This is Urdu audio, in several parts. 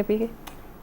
KPK।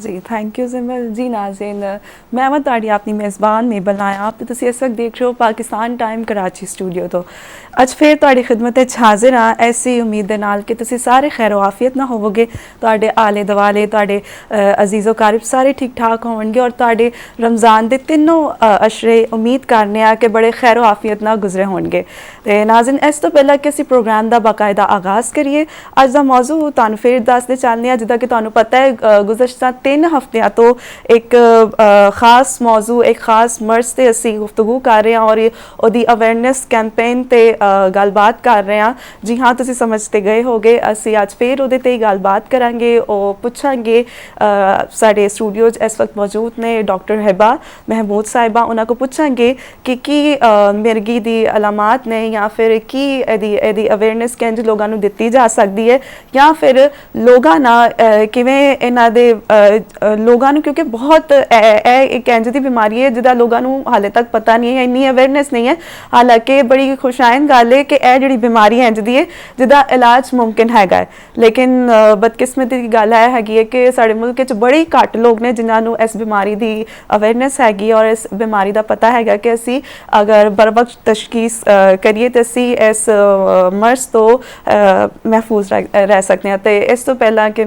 ਜੀ ਥੈਂਕ ਯੂ ਸਿਮਰ ਜੀ। ਨਾਜ਼ਰੀਨ, ਮੈਂ ਹਾਂ ਤੁਹਾਡੀ ਆਪਣੀ ਮੇਜ਼ਬਾਨ ਮੇਬਲ ਨਾਇਬ ਤੇ ਤੁਸੀਂ ਇਸ ਵਕਤ ਦੇਖ ਰਹੇ ਹੋ ਪਾਕਿਸਤਾਨ ਟਾਈਮ ਕਰਾਚੀ ਸਟੂਡੀਓ ਤੋਂ। ਅੱਜ ਫਿਰ ਤੁਹਾਡੀ ਖਿਦਮਤ ਵਿੱਚ ਹਾਜ਼ਰ ਹਾਂ ਐਸੀ ਉਮੀਦ ਦੇ ਨਾਲ ਕਿ ਤੁਸੀਂ ਸਾਰੇ ਖੈਰ ਆਫੀਅਤ ਨਾਲ ਹੋਵੋਗੇ, ਤੁਹਾਡੇ ਆਲੇ ਦੁਆਲੇ ਤੁਹਾਡੇ ਅਜ਼ੀਜ਼ੋ ਕਾਰਿਬ ਸਾਰੇ ਠੀਕ ਠਾਕ ਹੋਣਗੇ ਔਰ ਤੁਹਾਡੇ ਰਮਜ਼ਾਨ ਦੇ ਤਿੰਨੋਂ ਅਸ਼ਰੇ ਉਮੀਦ ਕਰਨੇ ਆ ਕਿ ਬੜੇ ਖੈਰ ਆਫੀਅਤ ਨਾਲ ਗੁਜ਼ਰੇ ਹੋਣਗੇ। ਤੇ ਨਾਜ਼ਰੀਨ, ਇਸ ਤੋਂ ਪਹਿਲਾਂ ਕਿ ਅਸੀਂ ਪ੍ਰੋਗਰਾਮ ਦਾ ਬਾਕਾਇਦਾ ਆਗਾਜ਼ ਕਰੀਏ, ਅੱਜ ਦਾ ਮੌਜੂ ਤੁਹਾਨੂੰ ਫਿਰ ਦੱਸਦੇ ਚੱਲਦੇ ਹਾਂ। ਜਿੱਦਾਂ ਕਿ ਤੁਹਾਨੂੰ ਪਤਾ ਹੈ ਗੁਜ਼ਸ਼ਤਾ 3 ਹਫ਼ਤਿਆਂ ਤੋਂ ਇੱਕ ਖਾਸ ਮੌਜੂ, ਇੱਕ ਖਾਸ ਮਰਜ਼ ਤੇ ਅਸੀਂ ਗੁਫ਼ਤਗੂ ਕਰ ਰਹੇ ਹਾਂ ਔਰ ਉਹਦੀ ਅਵੇਅਰਨੈਸ ਕੈਂਪੇਨ ਤੇ ਗੱਲਬਾਤ ਕਰ ਰਹੇ ਹਾਂ। ਜੀ ਹਾਂ, ਤੁਸੀਂ ਸਮਝਤੇ ਗਏ ਹੋਗੇ, ਅਸੀਂ ਅੱਜ ਫਿਰ ਉਹਦੇ ਤੇ ਹੀ ਗੱਲਬਾਤ ਕਰਾਂਗੇ। ਉਹ ਪੁੱਛਾਂਗੇ, ਸਾਡੇ ਸਟੂਡੀਓ 'ਚ ਇਸ ਵਕਤ ਮੌਜੂਦ ਨੇ ਡਾਕਟਰ ਹਿਬਾ ਮਹਿਮੂਦ ਸਾਹਿਬਾ, ਉਹਨਾਂ ਕੋਲ ਪੁੱਛਾਂਗੇ ਕਿ ਕੀ ਮਿਰਗੀ ਦੀ ਅਲਾਮਾਤ ਨੇ ਜਾਂ ਫਿਰ ਕੀ ਇਹਦੀ ਅਵੇਅਰਨੈਸ ਕਿੰਝ ਲੋਕਾਂ ਨੂੰ ਦਿੱਤੀ ਜਾ ਸਕਦੀ ਹੈ ਜਾਂ ਫਿਰ ਲੋਕਾਂ ਨਾਲ ਕਿਵੇਂ ਇਹਨਾਂ ਦੇ ਲੋਕਾਂ ਨੂੰ, ਕਿਉਂਕਿ ਬਹੁਤ ਇਹ ਇੱਕ ਇੰਝ ਦੀ ਬਿਮਾਰੀ ਹੈ ਜਿਹਦਾ ਲੋਕਾਂ ਨੂੰ ਹਾਲੇ ਤੱਕ ਪਤਾ ਨਹੀਂ ਹੈ, ਇੰਨੀ ਅਵੇਅਰਨੈਸ ਨਹੀਂ ਹੈ। ਹਾਲਾਂਕਿ ਬੜੀ ਖੁਸ਼ਾਇਨ ਗੱਲ ਹੈ ਕਿ ਇਹ ਜਿਹੜੀ ਬਿਮਾਰੀ ਇੰਝ ਦੀ ਹੈ ਜਿਹਦਾ ਇਲਾਜ ਮੁਮਕਿਨ ਹੈਗਾ ਹੈ, ਲੇਕਿਨ ਬਦਕਿਸਮਤੀ ਦੀ ਗੱਲ ਇਹ ਹੈਗੀ ਹੈ ਕਿ ਸਾਡੇ ਮੁਲਕ ਵਿੱਚ ਬੜੀ ਘੱਟ ਲੋਕ ਨੇ ਜਿਨ੍ਹਾਂ ਨੂੰ ਇਸ ਬਿਮਾਰੀ ਦੀ ਅਵੇਅਰਨੈਸ ਹੈਗੀ ਔਰ ਇਸ ਬਿਮਾਰੀ ਦਾ ਪਤਾ ਹੈਗਾ ਕਿ ਅਸੀਂ ਅਗਰ ਬਰ ਵਕਤ ਤਸ਼ਖੀਸ ਕਰੀਏ ਤਾਂ ਅਸੀਂ ਇਸ ਮਰਜ਼ ਤੋਂ ਮਹਿਫੂਜ਼ ਰਹਿ ਸਕਦੇ ਹਾਂ। ਤੇ ਇਸ ਤੋਂ ਪਹਿਲਾਂ ਕਿ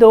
2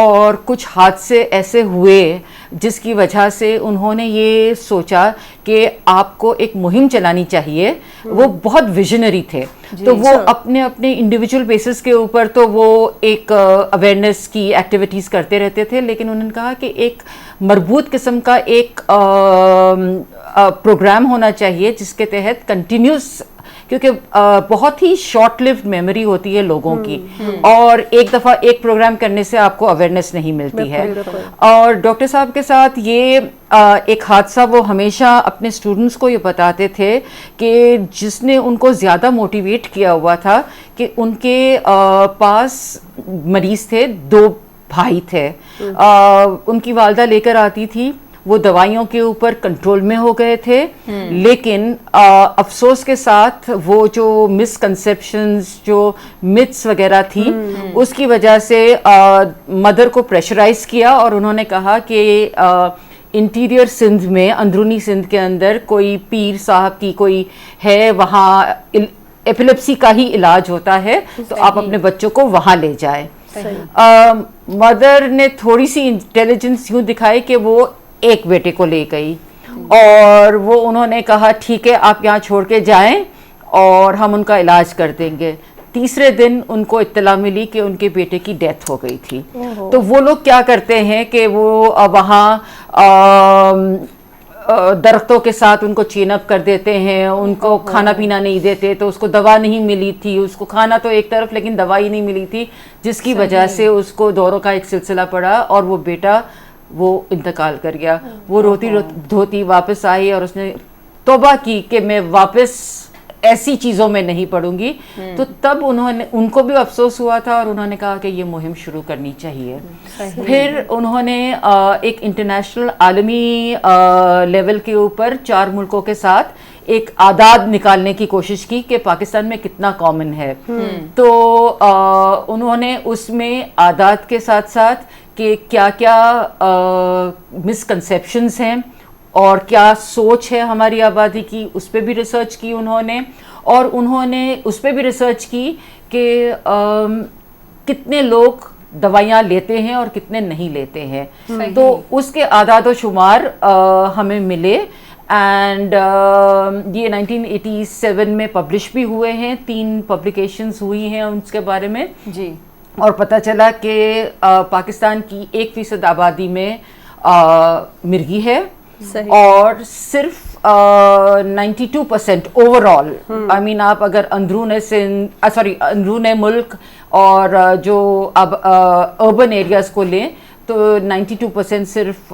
اور کچھ حادثے ایسے ہوئے جس کی وجہ سے انہوں نے یہ سوچا کہ آپ کو ایک مہم چلانی چاہیے. وہ بہت ویژنری تھے, تو وہ اپنے انڈیویجول بیسس کے اوپر تو وہ ایک اویئرنیس کی ایکٹیویٹیز کرتے رہتے تھے, لیکن انہوں نے کہا کہ ایک مربوط قسم کا ایک پروگرام ہونا چاہیے جس کے تحت کنٹینیوس, کیونکہ بہت ہی شارٹ لیوڈ میموری ہوتی ہے لوگوں کی, اور ایک دفعہ ایک پروگرام کرنے سے آپ کو اویئرنیس نہیں ملتی ہے. اور ڈاکٹر صاحب کے ساتھ یہ ایک حادثہ وہ ہمیشہ اپنے اسٹوڈنٹس کو یہ بتاتے تھے کہ جس نے ان کو زیادہ موٹیویٹ کیا ہوا تھا کہ ان کے پاس مریض تھے, 2 بھائی تھے, ان کی والدہ لے کر آتی تھی, وہ دوائیوں کے اوپر کنٹرول میں ہو گئے تھے, لیکن افسوس کے ساتھ وہ جو مس کنسیپشنز, جو متس وغیرہ تھی, اس کی وجہ سے مدر کو پریشرائز کیا, اور انہوں نے کہا کہ انٹیریئر سندھ میں, اندرونی سندھ کے اندر کوئی پیر صاحب کی کوئی ہے, وہاں ایپیلیپسی کا ہی علاج ہوتا ہے, تو آپ اپنے بچوں کو وہاں لے جائیں. مدر نے تھوڑی سی انٹیلیجنس یوں دکھائی کہ وہ ایک بیٹے کو لے گئی, اور وہ انہوں نے کہا ٹھیک ہے آپ یہاں چھوڑ کے جائیں اور ہم ان کا علاج کر دیں گے. تیسرے دن ان کو اطلاع ملی کہ ان کے بیٹے کی ڈیتھ ہو گئی تھی. تو وہ لوگ کیا کرتے ہیں کہ وہ وہاں درختوں کے ساتھ ان کو چین اپ کر دیتے ہیں, ان کو کھانا پینا نہیں دیتے, تو اس کو دوا نہیں ملی تھی, اس کو کھانا تو ایک طرف لیکن دوائی نہیں ملی تھی, جس کی وجہ سے اس کو دوروں کا ایک سلسلہ پڑا, اور وہ بیٹا وہ انتقال کر گیا. وہ روتی دھوتی واپس آئی اور اس نے توبہ کی کہ میں واپس ایسی چیزوں میں نہیں پڑوں گی. تو تب ان کو بھی افسوس ہوا تھا, اور انہوں نے کہا کہ یہ مہم شروع کرنی چاہیے. پھر انہوں نے ایک انٹرنیشنل عالمی لیول کے اوپر 4 ملکوں کے ساتھ ایک اعداد نکالنے کی کوشش کی کہ پاکستان میں کتنا کامن ہے. تو انہوں نے اس میں اعداد کے ساتھ ساتھ کہ کیا کیا مسکنسیپشنز ہیں اور کیا سوچ ہے ہماری آبادی کی, اس پہ بھی ریسرچ کی انہوں نے. اور انہوں نے اس پہ بھی ریسرچ کی کہ کتنے لوگ دوائیاں لیتے ہیں اور کتنے نہیں لیتے ہیں. تو اس کے اعداد و شمار ہمیں ملے, اینڈ یہ 1987 میں پبلش بھی ہوئے ہیں, 3 پبلیکیشنز ہوئی ہیں اس کے بارے میں. جی. اور پتہ چلا کہ پاکستان کی 1% آبادی میں مرغی ہے, اور صرف 92% اوور آل, آئی مین آپ اگر اندرون ملک اور جو اربن ایریاز کو لیں تو 92% صرف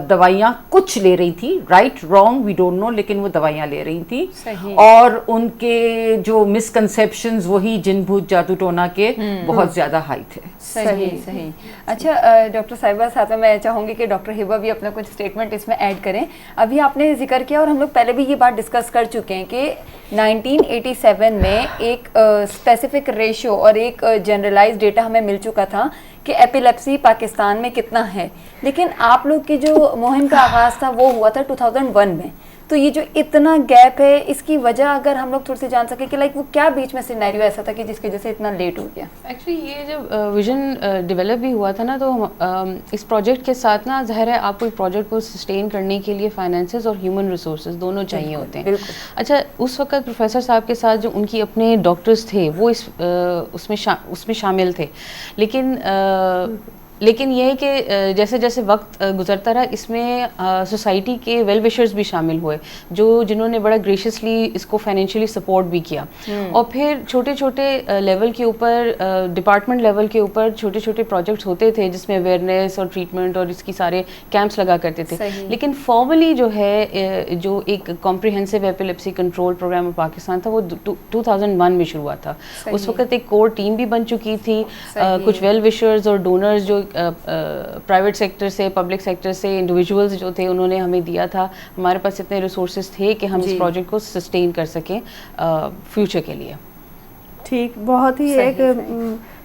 دوائیاں کچھ لے رہی تھی, right wrong we don't know, لیکن وہ دوائیاں لے رہی تھی. اور ان کے جو مسکنسیپشنز وہی جن بھوت جادو ٹونا کے بہت زیادہ ہائی تھے. صحیح. اچھا ڈاکٹر صاحبہ, ساتھ میں چاہوں گی کہ ڈاکٹر ہبہ بھی اپنا کچھ اسٹیٹمنٹ اس میں ایڈ کریں. ابھی آپ نے ذکر کیا اور ہم لوگ پہلے بھی یہ بات ڈسکس کر چکے ہیں کہ 1987 میں ایک اسپیسیفک ریشو اور ایک جنرلائز ڈیٹا ہمیں مل چکا تھا کہ ایپیلیپسی پاکستان میں کتنا ہے, لیکن آپ لوگ کی جو مہم کا آغاز تھا وہ ہوا تھا 2001 میں. تو یہ جو اتنا گیپ ہے, اس کی وجہ اگر ہم لوگ تھوڑی سی جان سکیں کہ لائک وہ کیا بیچ میں سینیریو ایسا تھا کہ جس کی وجہ سے اتنا لیٹ ہو گیا. ایکچولی یہ جب ویژن ڈیولپ بھی ہوا تھا نا, تو اس پروجیکٹ کے ساتھ نا ظاہر ہے آپ کو ایک پروجیکٹ کو سسٹین کرنے کے لیے فائنینسز اور ہیومن ریسورسز دونوں چاہیے ہوتے ہیں. اچھا, اس وقت پروفیسر صاحب کے ساتھ جو ان کی اپنے ڈاکٹرز تھے وہ اس میں شامل تھے, لیکن یہ ہے کہ جیسے جیسے وقت گزرتا رہا اس میں سوسائٹی کے ویل وشرز بھی شامل ہوئے جنہوں نے بڑا گریشیسلی اس کو فائنینشلی سپورٹ بھی کیا. اور پھر چھوٹے چھوٹے لیول کے اوپر, ڈپارٹمنٹ لیول کے اوپر چھوٹے چھوٹے پروجیکٹس ہوتے تھے جس میں اویئرنیس اور ٹریٹمنٹ اور اس کی سارے کیمپس لگا کرتے تھے. لیکن فارملی جو ہے جو ایک comprehensive epilepsy control programme Pakistan تھا وہ 2001 میں شروع ہوا تھا. اس وقت ایک کور ٹیم بھی بن چکی تھی, کچھ ویل وشرز اور ڈونرز جو پرائیویٹ سیکٹر سے, پبلک سیکٹر سے انڈیویجولز جو تھے انہوں نے ہمیں دیا تھا. ہمارے پاس اتنے ریسورسز تھے کہ ہم اس پروجیکٹ کو سسٹین کر سکیں فیوچر کے لیے. ٹھیک, بہت ہی ایک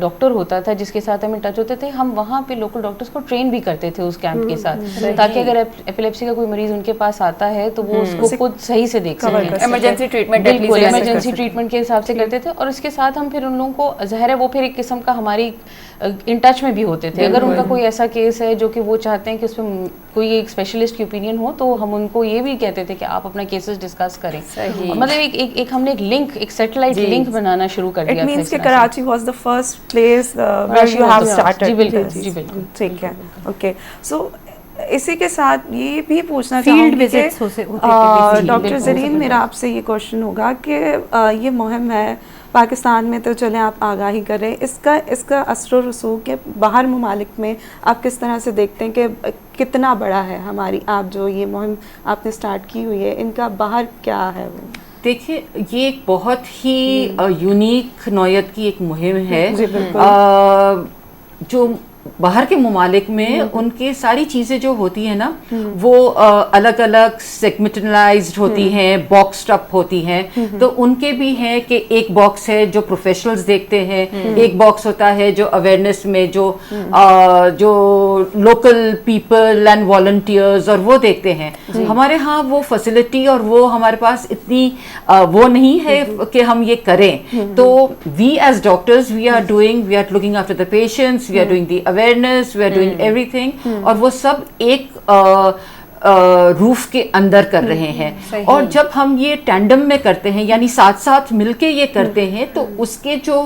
ڈاکٹر ہوتا تھا جس کے ساتھ ہم ان ٹچ ہوتے تھے, ہم وہاں پہ لوکل ڈاکٹرس کو ٹرین بھی کرتے تھے اس کیمپ کے ساتھ, تاکہ اگر ایپیلیپسی کا کوئی مریض ان کے پاس آتا ہے تو وہ اس کو خود صحیح سے دیکھ سکیں, ایمرجنسی ٹریٹمنٹ, بالکل ایمرجنسی ٹریٹمنٹ کے حساب سے کرتے تھے. اور اس کے ساتھ ہم پھر ان لوگوں کو, ظاہر ہے وہ پھر ایک قسم کا ہماری ان ٹچ میں بھی ہوتے تھے. اگر ان کا کوئی ایسا کیس ہے جو کہ وہ چاہتے ہیں کہ اس میں کوئی ایک اسپیشلسٹ کی اوپینین ہو, تو ہم ان کو یہ بھی کہتے تھے کہ آپ اپنا کیسز ڈسکس کریں. مطلب ایک ہم نے ایک لنک, ایک سیٹلائٹ لنک بنانا شروع کر دیا. It means کہ Karachi was the first place where you have started. جی بالکل, جی بالکل, ٹھیک ہے, اوکے. سو اسی کے ساتھ یہ بھی پوچھنا چاہوں گی کہ ڈاکٹر زرین, میرا آپ سے یہ کوشچن ہوگا کہ یہ مہم ہے پاکستان میں, تو چلیں آپ آگاہی کریں, اس کا اثر و رسوخ کے باہر ممالک میں آپ کس طرح سے دیکھتے ہیں کہ کتنا بڑا ہے ہماری, آپ جو یہ مہم آپ نے اسٹارٹ کی ہوئی ہے, ان کا باہر کیا ہے؟ وہ دیکھیے, یہ ایک بہت ہی یونیک نوعیت کی ایک مہم ہے جو باہر کے ممالک میں ان کی ساری چیزیں جو ہوتی ہیں نا وہ الگ الگ سیگمنٹلائزڈ ہوتی ہیں, باکسڈ اپ ہوتی ہیں. تو ان کے بھی ہیں کہ ایک باکس ہے جو پروفیشنلز دیکھتے ہیں, ایک باکس ہوتا ہے جو اویئرنیس میں جو لوکل پیپل اینڈ والنٹیئرز اور وہ دیکھتے ہیں. ہمارے ہاں وہ فیسلٹی اور وہ ہمارے پاس اتنی وہ نہیں ہے کہ ہم یہ کریں. تو we as doctors we are looking after the patients, we are doing the awareness, we are doing everything, اور وہ سب ایک روف کے اندر کر رہے ہیں. اور جب ہم یہ ٹینڈم میں کرتے ہیں, یعنی ساتھ ساتھ مل کے یہ کرتے ہیں, تو اس کے جو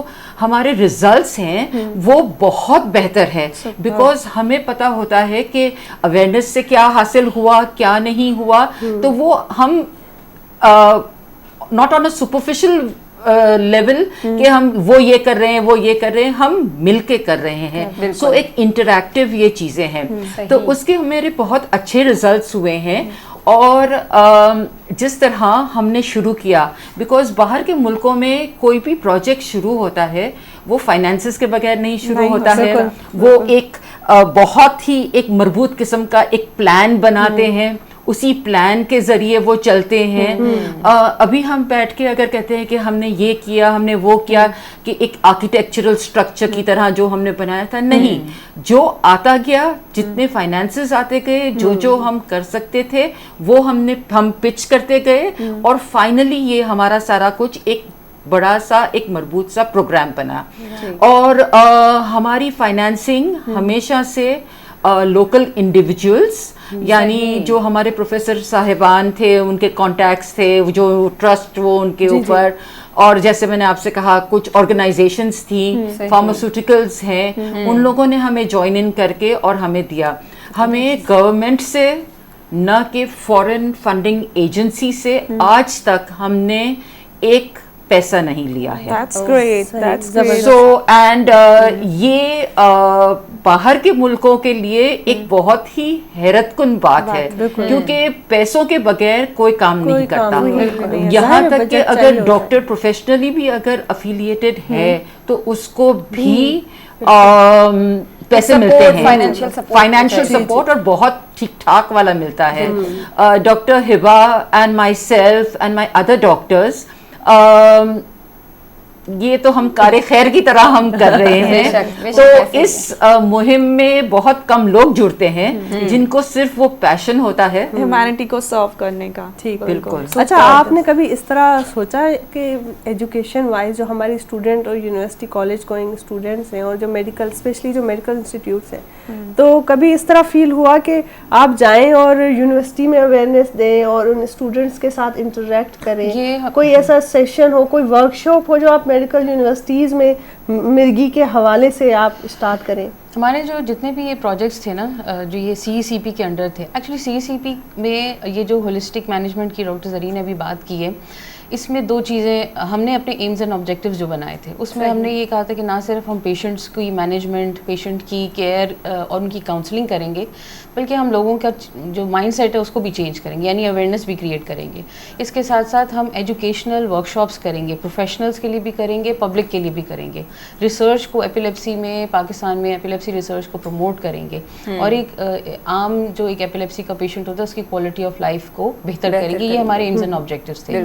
ہمارے ریزلٹس ہیں وہ بہت بہتر ہے. بیکاز ہمیں پتہ ہوتا ہے کہ اویئرنیس سے کیا حاصل ہوا, کیا نہیں ہوا. تو وہ ہم not on a superficial level کہ ہم وہ یہ کر رہے ہیں, وہ یہ کر رہے ہیں, ہم مل کے کر رہے ہیں. سو ایک انٹریکٹیو یہ چیزیں ہیں. تو اس کے میرے بہت اچھے ریزلٹس ہوئے ہیں. اور جس طرح ہم نے شروع کیا, بیکاز باہر کے ملکوں میں کوئی بھی پروجیکٹ شروع ہوتا ہے وہ فائنینسز کے بغیر نہیں شروع ہوتا ہے. وہ ایک بہت ہی ایک مربوط قسم کا ایک پلان بناتے ہیں, اسی پلان کے ذریعے وہ چلتے ہیں. ابھی ہم بیٹھ کے اگر کہتے ہیں کہ ہم نے یہ کیا, ہم نے وہ کیا, کہ ایک آرکیٹیکچرل اسٹرکچر کی طرح جو ہم نے بنایا تھا, نہیں. جو آتا گیا, جتنے فائنانسز آتے گئے, جو ہم کر سکتے تھے وہ ہم پچ کرتے گئے, اور فائنلی یہ ہمارا سارا کچھ ایک بڑا سا ایک مربوط سا پروگرام بنا. اور ہماری فائنانسنگ ہمیشہ سے لوکل انڈیویجولس, یعنی جو ہمارے پروفیسر صاحبان تھے, ان کے کانٹیکٹس تھے, جو ٹرسٹ وہ ان کے اوپر, اور جیسے میں نے آپ سے کہا کچھ آرگنائزیشنز تھیں, فارماسیوٹیکلز ہیں, ان لوگوں نے ہمیں جوائن ان کر کے اور ہمیں دیا. ہمیں گورنمنٹ سے نہ کہ فورن فنڈنگ ایجنسی سے آج تک ہم نے ایک پیسہ نہیں لیا ہے. That's great. That's great. So and یہ باہر کے ملکوں کے لیے ایک بہت ہی حیرت کن بات ہے, کیونکہ پیسوں کے بغیر کوئی کام نہیں کرتا. یہاں تک کہ اگر ڈاکٹر پروفیشنلی بھی اگر افیلیٹڈ ہے تو اس کو بھی پیسے ملتے ہیں, فائنینشیل سپورٹ, اور بہت ٹھیک ٹھاک والا ملتا ہے. Doctor Hiba and my self and my other doctors, یہ تو ہم کار خیر کی طرح ہم کر رہے ہیں. تو اس مہم میں بہت کم لوگ جڑتے ہیں جن کو صرف وہ پیشن ہوتا ہے ہیومینٹی کو سرو کرنے کا. ٹھیک, بالکل. اچھا, آپ نے کبھی اس طرح سوچا کہ ایجوکیشن وائز جو ہماری اسٹوڈنٹ اور یونیورسٹی کالج گوئنگ اسٹوڈنٹس ہیں, اور جو میڈیکل اسپیشلی جو میڈیکل انسٹیٹیوٹس ہیں, تو کبھی اس طرح فیل ہوا کہ آپ جائیں اور یونیورسٹی میں اویئرنیس دیں اور ان اسٹوڈنٹس کے ساتھ انٹریکٹ کریں, کوئی ایسا سیشن ہو, کوئی ورک شاپ ہو جو آپ میڈیکل یونیورسٹیز میں مرگی کے حوالے سے آپ اسٹارٹ کریں؟ ہمارے جو جتنے بھی یہ پروجیکٹس تھے نا, جو یہ سی ای سی پی کے انڈر تھے, ایکچولی سی ای سی پی میں یہ جو ہولسٹک مینجمنٹ کی ڈاکٹر زرین نے ابھی بات کی ہے, اس میں دو چیزیں ہم نے اپنے ایمز اینڈ آبجیکٹیوز جو بنائے تھے, اس میں ہم نے یہ کہا تھا کہ نہ صرف ہم پیشنٹس کی مینجمنٹ, پیشنٹ کی کیئر اور ان کی کاؤنسلنگ کریں گے, بلکہ ہم لوگوں کا جو مائنڈ سیٹ ہے اس کو بھی چینج کریں گے, یعنی اویئرنیس بھی کریٹ کریں گے. اس کے ساتھ ساتھ ہم ایجوکیشنل ورک شاپس کریں گے, پروفیشنلس کے لیے بھی کریں گے, پبلک کے لیے بھی کریں گے. ریسرچ کو ایپیلیپسی میں, پاکستان میں ایپیلیپسی ریسرچ کو پروموٹ کریں گے, اور ایک عام جو ایک ایپیلیپسی کا پیشنٹ ہوتا ہے اس کی کوالٹی آف لائف کو بہتر کریں گے. یہ ہمارے ایمز اینڈ آبجیکٹیوز تھے.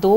2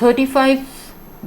35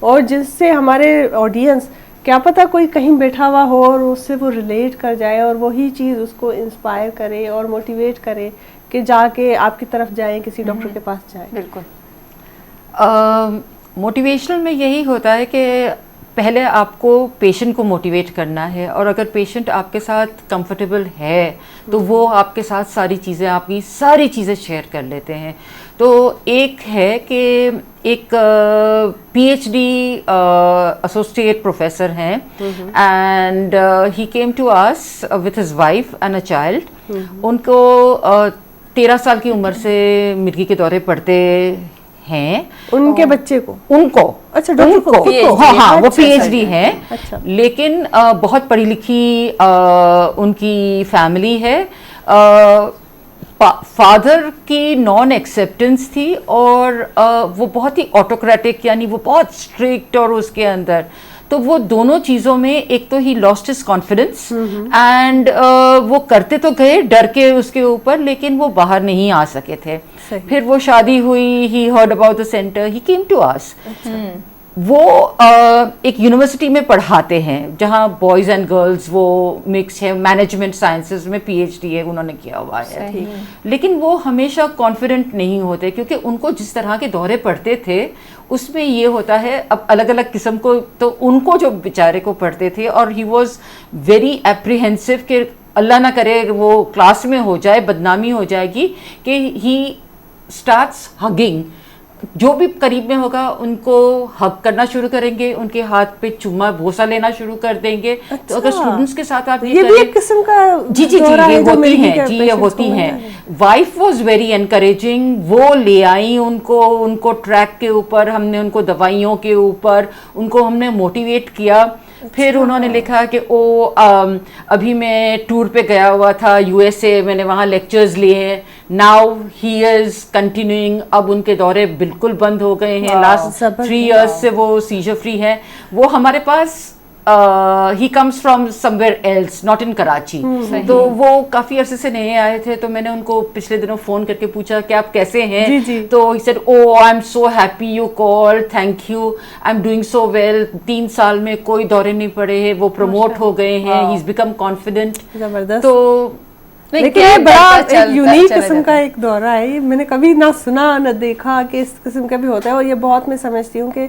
اور جس سے ہمارے آڈینس کیا پتہ کوئی کہیں بیٹھا ہوا ہو اور اس سے وہ ریلیٹ کر جائے اور وہی چیز اس کو انسپائر کرے اور موٹیویٹ کرے کہ جا کے آپ کی طرف جائیں, کسی ڈاکٹر کے پاس جائیں. بالکل. موٹیویشنل میں یہی ہوتا ہے کہ پہلے آپ کو پیشنٹ کو موٹیویٹ کرنا ہے, اور اگر پیشنٹ آپ کے ساتھ کمفرٹیبل ہے تو وہ آپ کے ساتھ ساری چیزیں شیئر کر لیتے ہیں. تو ایک ہے کہ ایک P H D associate professor ہیں, and he came to us with his wife and a child. ان کو 13 سال کی عمر سے مرگی کے دورے پڑتے ہیں. ان کے بچے کو, ان کو, اچھا ڈاکٹر کو, ہاں وہ پی ایچ ڈی ہیں, لیکن بہت پڑھی لکھی ان کی فیملی ہے. فادر کی نان ایکسیپٹنس تھی, اور وہ بہت ہی آٹوکریٹک, یعنی وہ بہت اسٹرکٹ, اور اس کے اندر تو وہ دونوں چیزوں میں ایک تو ہی لاسٹ ہز کانفیڈنس, اینڈ وہ کرتے تو گئے ڈر کے اس کے اوپر, لیکن وہ باہر نہیں آ سکے تھے. پھر وہ شادی ہوئی, he heard about the centre, he came to us. وہ ایک یونیورسٹی میں پڑھاتے ہیں جہاں بوائز اینڈ گرلز وہ مکس ہے, مینجمنٹ سائنسز میں پی ایچ ڈی ہے انہوں نے کیا ہوا ہے. لیکن وہ ہمیشہ کانفیڈنٹ نہیں ہوتے, کیونکہ ان کو جس طرح کے دورے پڑتے تھے اس میں یہ ہوتا ہے, اب الگ الگ قسم کو, تو ان کو جو بیچارے کو پڑھتے تھے, اور ہی واز ویری اپریہنسو کہ اللہ نہ کرے وہ کلاس میں ہو جائے, بدنامی ہو جائے گی, کہ ہی اسٹارٹس ہگنگ, جو بھی قریب میں ہوگا ان کو ہگ کرنا شروع کریں گے, ان کے ہاتھ پہ چوما بوسا لینا شروع کر دیں گے. تو اگر اسٹوڈنٹس کے ساتھ آپ یہ بھی ایک قسم کا جی یہ ہوتی ہیں, یہ ہوتی ہیں. وائف واز ویری انکریجنگ, وہ لے آئیں ان کو ٹریک کے اوپر, ہم نے ان کو دوائیوں کے اوپر ان کو ہم نے موٹیویٹ کیا. پھر انہوں نے لکھا کہ ابھی میں ٹور پہ گیا ہوا تھا یو ایس اے, میں نے وہاں لیکچرز لیے ہیں. ناؤ ہی از کنٹینیوئنگ, اب ان کے دورے بالکل بند ہو گئے ہیں, لاسٹ 3 ایئرس سے وہ سیجر فری ہیں. وہ ہمارے پاس he comes from somewhere else, not in Karachi. تو وہ کافی عرصے سے نہیں آئے تھے, تو میں نے ان کو پچھلے دنوں فون کر کے پوچھا کہ آپ کیسے ہیں. تو he said I am so happy you call, thank you, I am doing so well. 3 سال میں کوئی دورے نہیں پڑے ہیں, وہ پروموٹ ہو گئے ہیں, ہی از بیکم کانفیڈنٹ. تو لیکن یہ بڑا ایک یونیک قسم کا ایک دورہ ہے, میں نے کبھی نہ سنا نہ دیکھا کہ اس قسم کا بھی ہوتا ہے. اور یہ بہت میں سمجھتی ہوں کہ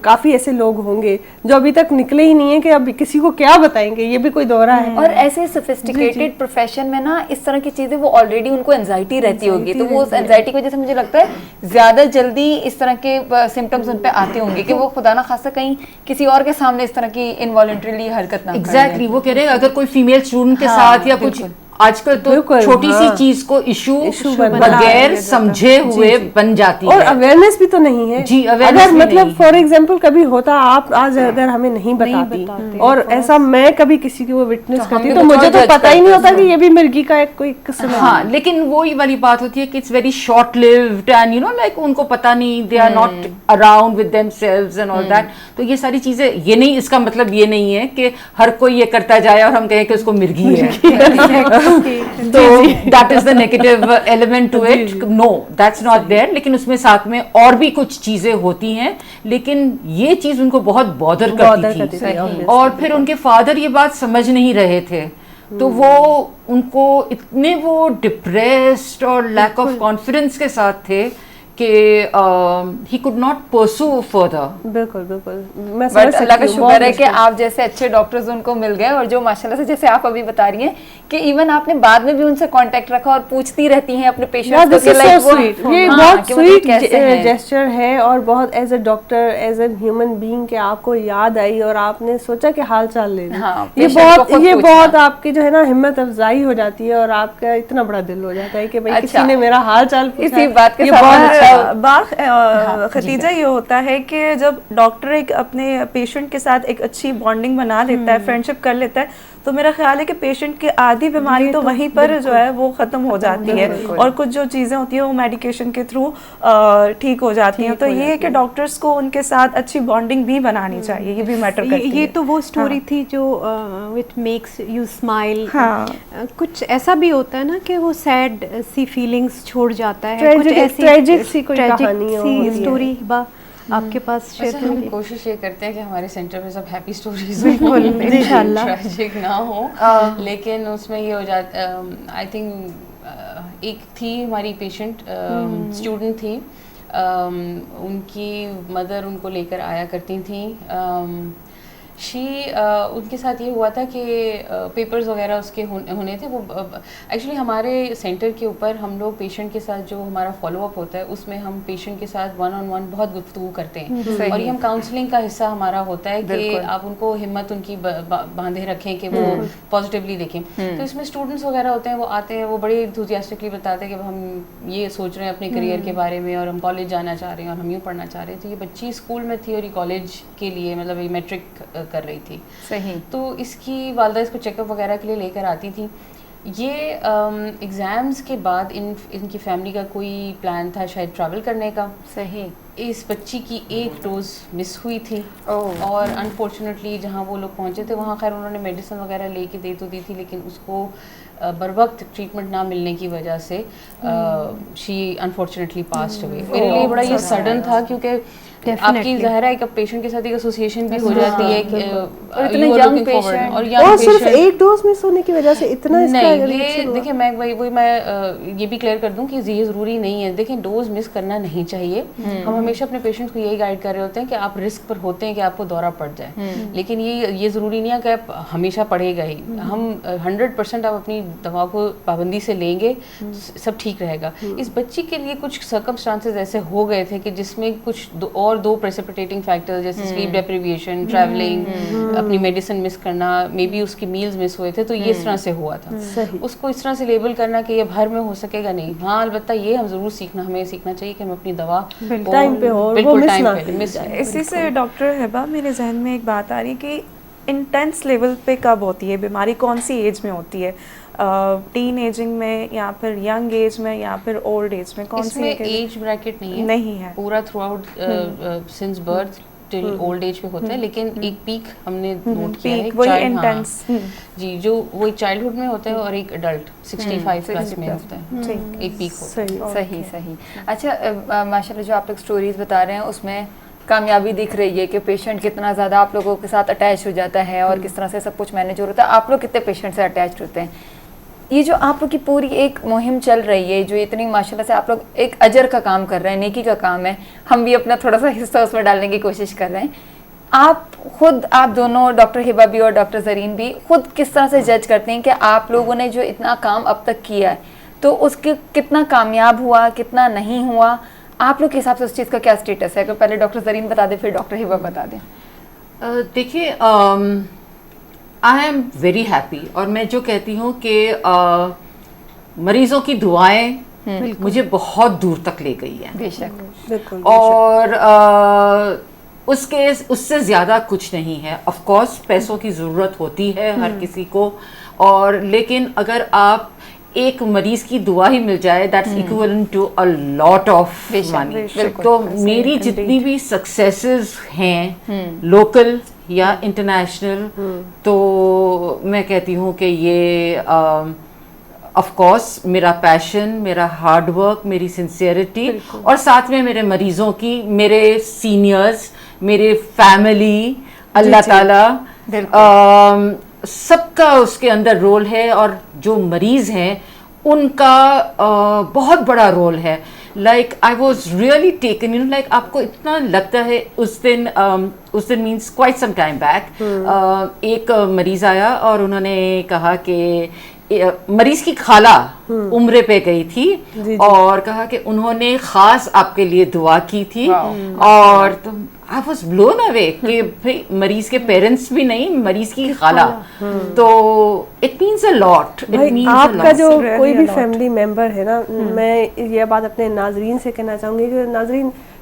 کافی ایسے لوگ ہوں گے جو ابھی تک نکلے ہی نہیں ہیں کہ اب کسی کو کیا بتائیں گے, یہ بھی کوئی دورہ ہے. اور ایسے سوفسٹیکیٹڈ پروفیشن میں نا اس طرح کی چیزیں وہ آلریڈی ان کو انزائٹی رہتی ہوگی, تو وہ اس انزائٹی کی وجہ سے مجھے لگتا ہے زیادہ جلدی اس طرح کے سمٹمز ان پہ آتے ہوں گے کہ وہ خدا نہ خاصہ کہیں کسی اور کے سامنے اس طرح کی انوالنٹریلی حرکت نہ کریں. ایگزیکٹلی, وہ کہہ رہے ہیں اگر کوئی فیمیل اسٹوڈنٹ کے ساتھ یا کچھ آج کل تو چھوٹی سی چیز کو ایشو بغیر سمجھے ہوئے بن جاتی ہے, اور اویئرنیس بھی تو نہیں ہے. جی اگر مطلب فار ایگزامپل کبھی ہوتا, آپ آج اگر ہمیں نہیں بتاتی اور ایسا میں کبھی کسی کو وٹنس کرتی تو مجھے تو پتہ ہی نہیں ہوتا کہ یہ بھی مرغی کا ایک کوئی قسم ہے. ہاں, لیکن وہی والی بات ہوتی ہے کہ it's very short lived, and you know like ان کو پتہ نہیں, they are not around with themselves and all that. تو یہ ساری چیزیں, یہ نہیں, اس کا مطلب یہ نہیں ہے کہ ہر کوئی یہ کرتا جائے اور ہم کہیں کہ اس کو مرغی ہے. تو that is the negative element to it. No, that's not there. لیکن اس میں ساتھ میں اور بھی کچھ چیزیں ہوتی ہیں, لیکن یہ چیز ان کو بہت بادر کرتی تھی. اور پھر ان کے فادر یہ بات سمجھ نہیں رہے تھے, تو وہ ان کو اتنے وہ ڈپریسڈ اور لیک آف کانفیڈنس کے ساتھ تھے کہ ہی کوڈ ناٹ پرسو فردر. بالکل بالکل, بٹ اللہ کا شکر ہے کہ آپ جیسے اچھے ڈاکٹرز ان کو مل گئے, اور جو ماشاءاللہ سے جیسے آپ ابھی بتا رہی ہیں کہ ایون آپ نے بعد میں بھی ان سے کانٹیکٹ رکھا اور پوچھتی رہتی ہیں اپنے پیشنٹس کو. یہ بہت سویٹ جیسچر ہے, اور بہت as a doctor, as a human being کہ آپ کو یاد آئی اور آپ نے سوچا کہ حال چال لے لیں. یہ بہت آپ کی جو ہے نا ہمت افزائی ہو جاتی ہے, اور آپ کا اتنا بڑا دل ہو جاتا ہے کہ بھائی کسی نے میرا حال چال پوچھا. اسی بات کے ختیجہ یہ ہوتا ہے کہ جب ڈاکٹر ایک اپنے پیشنٹ کے ساتھ ایک اچھی بانڈنگ بنا لیتا ہے, فرینڈشپ کر لیتا ہے, تو میرا خیال ہے کہ پیشنٹ کی آدھی بیماری تو وہیں پر جو ہے وہ ختم ہو جاتی ہے, اور کچھ جو چیزیں ہوتی ہیں وہ میڈیکیشن کے تھرو ٹھیک ہو جاتی ہیں. تو یہ ہے کہ ڈاکٹرز کو ان کے ساتھ اچھی بانڈنگ بھی بنانی چاہیے, یہ بھی میٹر کرتی ہے. یہ تو وہ اسٹوری تھی جو وچ میکس یو اسمائل. کچھ ایسا بھی ہوتا ہے نا کہ وہ سیڈ سی فیلنگس چھوڑ جاتا ہے, کچھ ایسی ٹریجک سی اسٹوری. آپ کے پاس شیئر ویسے ہم کریں؟ کوشش یہ کرتے ہیں کہ ہمارے سینٹر میں سب ہیپی سٹوریز بالکل، انشاءاللہ۔ ٹریجک نہ ہو، لیکن اس میں یہ ہو جاتا آئی تھنک ایک تھی ہماری پیشنٹ اسٹوڈنٹ تھی، ان کی مدر ان کو لے کر آیا کرتی تھیں، ان کے ساتھ یہ ہوا تھا کہ پیپرز وغیرہ اس کے ہونے تھے. وہ ایکچولی ہمارے سینٹر کے اوپر ہم لوگ پیشنٹ کے ساتھ جو ہمارا فالو اپ ہوتا ہے اس میں ہم پیشنٹ کے ساتھ 1-on-1 بہت گفتگو کرتے ہیں، اور یہ ہم کاؤنسلنگ کا حصہ ہمارا ہوتا ہے کہ آپ ان کو ہمت ان کی باندھے رکھیں کہ وہ پازیٹیولی دیکھیں. تو اس میں اسٹوڈنٹس وغیرہ ہوتے ہیں، وہ آتے ہیں، وہ بڑے انتھوزیاسٹکلی بتاتے ہیں کہ ہم یہ سوچ رہے ہیں اپنے کریئر کے بارے میں، اور ہم کالج جانا چاہ رہے ہیں، اور ہم یوں پڑھنا چاہ رہے ہیں. تو یہ بچی اسکول میں تھی اور یہ کالج کے لیے مطلب یہ میٹرک کر رہی تھی. صحیح. تو اس کی والدہ اس کو چیک اپ وغیرہ کے لیے لے کر آتی تھی. یہ ایگزامس کے بعد ان کی فیملی کا کوئی پلان تھا شاید ٹریول کرنے کا. صحیح. اس بچی کی ایک ڈوز مس ہوئی تھی، اور انفارچونیٹلی جہاں وہ لوگ پہنچے تھے وہاں خیر انہوں نے میڈیسن وغیرہ لے کے دے تو دی تھی، لیکن اس کو بر وقت ٹریٹمنٹ نہ ملنے کی وجہ سے شی انفارچونیٹلی پاسڈ ہوئے. میرے لیے بڑا یہ سڈن تھا، کیونکہ آپ کی ظاہر ہے ایک پیشنٹ کے ساتھ ایک ایسوسیشن بھی ہو جاتی ہے کہ اور صرف ایک ڈوز مس ہونے کی وجہ سے اتنا نہیں. یہ دیکھیں میں یہ بھی کلیئر کر دوں کہ یہ ضروری نہیں ہے. دیکھیں ڈوز مس کرنا نہیں چاہیے. ہم ہمیشہ اپنے پیشنٹ کو یہی گائیڈ کر رہے ہوتے ہیں کہ آپ رسک پر ہوتے ہیں کہ آپ کو دورہ پڑ جائے، لیکن یہ ضروری نہیں ہے کہ آپ ہمیشہ پڑے گا ہی. ہم 100% آپ اپنی دوا کو پابندی سے لیں گے سب ٹھیک رہے گا. اس بچی کے لیے کچھ سرکمسٹانسز ایسے ہو گئے تھے کہ جس میں کچھ اور دو پریسپیٹیٹنگ فیکٹر جیسے سلیپ ڈیپریویشن، ٹریولنگ، اپنی میڈیسن مس کرنا، مے بی اس کی میلز مس ہوئے تھے. تو یہ اس طرح سے ہوا تھا. اس کو اس طرح سے لیبل کرنا کہ یہ بھر میں ہو سکے گا نہیں. ہاں البتہ یہ ہم ضرور ہمیں سیکھنا چاہیے کہ ہم اپنی دوا ٹائم پہ ہو، بالکل ٹائم پہ مس. اسی سے ڈاکٹر ہبا میرے ذہن میں ایک بات آ رہی ہے کہ انٹینس لیول پہ کب ہوتی ہے بیماری، کون سی ایج میں ہوتی ہے؟ ٹین ایجنگ میں یا پھر ینگ ایج میں یا پھر اولڈ ایج میں؟ کون سی ایج بریکٹ نہیں ہے؟ پورا through out since birth till old age پہ ہوتا ہے، لیکن ایک پیک ہم نے نوٹ کیا ہے وہی انٹینس جی جو وہ ایک چائلڈہڈ میں ہوتا ہے اور ایک ایڈلٹ 65 پلس میں ہوتا ہے، ایک پیک ہوتا ہے. صحیح. اچھا ماشاء اللہ جو آپ لوگ اسٹوریز بتا رہے ہیں اس میں کامیابی دکھ رہی ہے کہ پیشنٹ کتنا زیادہ آپ لوگوں کے ساتھ اٹیچ ہو جاتا ہے اور کس طرح سے سب کچھ مینیج ہو رہا ہے. آپ لوگ کتنے پیشنٹ سے اٹیچ ہوتے ہیں؟ یہ جو آپ لوگ کی پوری ایک مہم چل رہی ہے، جو اتنی ماشاءاللہ سے آپ لوگ ایک اجر کا کام کر رہے ہیں، نیکی کا کام ہے، ہم بھی اپنا تھوڑا سا حصہ اس میں ڈالنے کی کوشش کر رہے ہیں. آپ دونوں ڈاکٹر ہبا بھی اور ڈاکٹر زرین بھی خود کس طرح سے جج کرتے ہیں کہ آپ لوگوں نے جو اتنا کام اب تک کیا ہے تو اس کے کتنا کامیاب ہوا، کتنا نہیں ہوا؟ آپ لوگ کے حساب سے اس چیز کا کیا اسٹیٹس ہے؟ کہ پہلے ڈاکٹر زرین بتا دیں پھر ڈاکٹر ہبا بتا دیں. دیکھیے آئی ایم ویری ہیپی، اور میں جو کہتی ہوں کہ مریضوں کی دعائیں مجھے بہت دور تک لے گئی ہیں. بے شک. اور اس سے زیادہ کچھ نہیں ہے. آف کورس پیسوں کی ضرورت ہوتی ہے ہر کسی کو، اور لیکن اگر آپ ایک مریض کی دعا ہی مل جائے that's equivalent to a lot of money. تو میری جتنی بھی سکسیسز ہیں لوکل یا انٹرنیشنل، تو میں کہتی ہوں کہ یہ آف کورس میرا پیشن، میرا ہارڈ ورک، میری سنسیئرٹی، اور ساتھ میں میرے مریضوں کی، میرے سینئرز، میرے فیملی، اللہ تعالیٰ سب کا اس کے اندر رول ہے. اور جو مریض ہیں ان کا بہت بڑا رول ہے. Like I was really taken like آپ کو اتنا لگتا ہے اس دن means quite some time back ایک مریض آیا اور انہوں نے کہا کہ مریض کی خالہ عمرے پہ گئی تھی اور کہا کہ انہوں نے خاص آپ کے لیے دعا کی تھی. اور I was blown away کہ بھئی مریض کے پیرنٹس بھی نہیں، مریض کی خالہ. تو it means a lot. آپ کا جو کوئی بھی فیملی ممبر ہے نا، میں یہ بات اپنے ناظرین سے کہنا چاہوں گی کہ ناظرین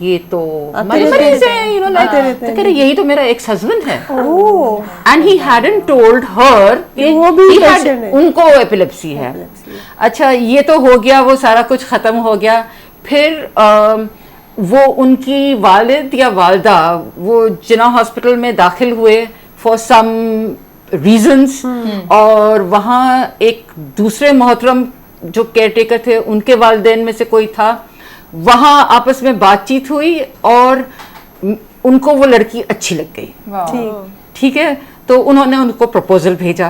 یہ تو مریض ہے, یو نو لائک, تو کہہ رہے یہی تو میرا ایکس ہسبینڈ ہے. اینڈ ہی ہیڈنٹ ٹولڈ ہر ان کو ایپیلیپسی ہے. اچھا یہ تو ہو گیا, وہ سارا کچھ ختم ہو گیا. پھر وہ ان کی والد یا والدہ وہ جناح ہاسپٹل میں داخل ہوئے فار سم ریزنس, اور وہاں ایک دوسرے محترم جو کیئر ٹیکر تھے ان کے والدین میں سے کوئی تھا, وہاں آپس میں بات چیت ہوئی اور ان کو وہ لڑکی اچھی لگ گئی. ٹھیک ہے, تو انہوں نے ان کو پرپوزل بھیجا.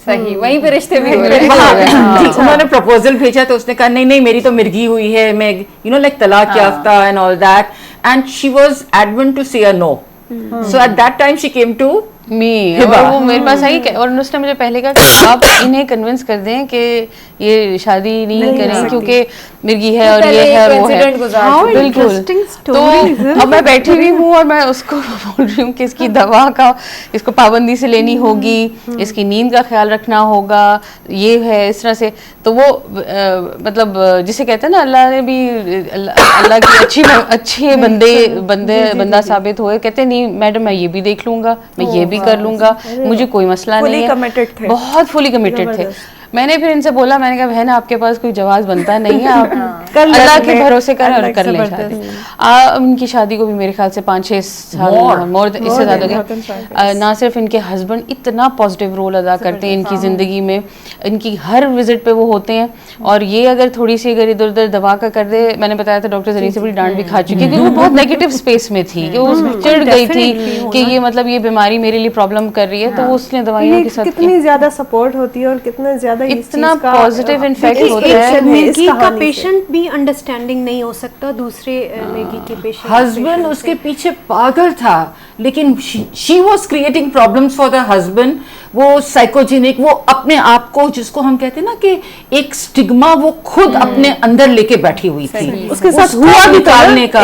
صحیح, وہیں پہ رشتے بھی ہوئے. انہوں نے پرپوزل بھیجا تو اس نے کہا نہیں نہیں میری تو مرگی ہوئی ہے, میں یو نو لائک طلاق یافتہ and all that, and she was adamant to say no. So at that time she came to me, اور وہ میرے پاس آئی اور اس نے مجھے پہلے کہا کہ آپ انہیں کنونس کر دیں کہ یہ شادی نہیں کریں کیونکہ مرگی ہے اور یہ ہے اور وہ ہے. بالکل. تو اب میں بیٹھی ہوئی ہوں اور میں اس کو بول رہی ہوں کہ اس کی دوا کا اس کو پابندی سے لینی ہوگی, اس کی نیند کا خیال رکھنا ہوگا, یہ ہے اس طرح سے. تو وہ مطلب جسے کہتے ہیں نا اللہ نے بھی اللہ کی اچھے بندہ ثابت ہوئے, کہتے نہیں میڈم میں یہ بھی دیکھ لوں گا, میں یہ بھی کر لوں گا, مجھے کوئی مسئلہ نہیں ہے. بہت فلی کمیٹڈ تھے. میں نے پھر ان سے بولا, میں نے کہا بہن آپ کے پاس کوئی جواز بنتا نہیں ہے, آپ اللہ کے بھروسے کر لیں شادی. ان کی شادی کو بھی میرے خیال سے 5-6 سال مور اس سے زیادہ ہو گیا. نہ صرف ان کے ہسبینڈ اتنا پازیٹیو رول ادا کرتے ہیں ان کی زندگی میں, ان کی ہر وزٹ پہ وہ ہوتے ہیں, اور یہ اگر تھوڑی سی اگر ادھر ادھر دبا کر کر دے, میں نے بتایا تھا ڈاکٹر زرین سے بڑی ڈانٹ بھی کھا چکی ہے, کیونکہ وہ بہت نیگیٹو اسپیس میں تھی, کہ وہ چڑ گئی تھی کہ یہ مطلب یہ بیماری میرے لیے پرابلم کر رہی ہے, تو اس نے دوائیوں کے ساتھ کتنی زیادہ سپورٹ ہوتی ہے اور کتنا زیادہ اتنا پازیٹیو انفیکٹ ہوتا ہے. مرگی کا پیشنٹ بھی انڈرسٹینڈنگ نہیں ہو سکتا دوسرے مرگی کے پیشنٹ. ہسبینڈ اس کے پیچھے پاگل تھا, لیکن she was creating problems for the husband. وہ سائیکوجینک, وہ اپنے آپ کو جس کو ہم کہتے ہیں نا کہ ایک سٹگما وہ خود اپنے اندر لے کے بیٹھی ہوئی تھی. اس کے ساتھ ہوا بھی تو ایک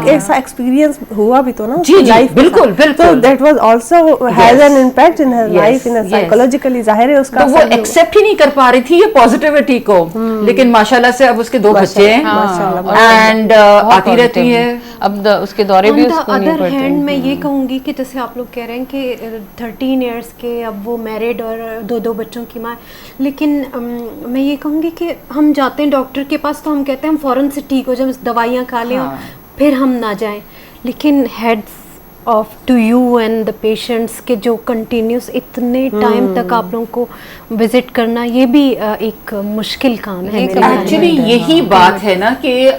ایسا ایکسپیرینس ہوا بھی تو نا جی جی بالکل بالکل. That was also has an impact in her life in psychologically. ظاہر ہے اس کا وہ ایکسپٹ ہی نہیں کر پا رہی تھی یہ پازیٹیوٹی کو, لیکن ماشاءاللہ سے اب اس کے 2 بچے ہیں اینڈ آتی رہتی ہے. اب اس کے دورے بھی اس کو نہیں ادر پڑتے. ہینڈ میں یہ کہوں گی کہ جیسے آپ لوگ کہہ رہے ہیں کہ 13 ایئرس کے اب وہ میرڈ اور 2 بچوں کی ماں, لیکن میں یہ کہوں گی کہ ہم جاتے ہیں ڈاکٹر کے پاس تو ہم کہتے ہیں ہم فوراً سے ٹھیک ہو جائیں, دوائیاں کھا لیں پھر ہم نہ جائیں, لیکن heads of two you and the patients کے جو کنٹینیوس اتنے ٹائم تک آپ لوگوں کو وزٹ کرنا, یہ بھی ایک مشکل کام ہے. ایکچولی یہی بات ہے نا کہ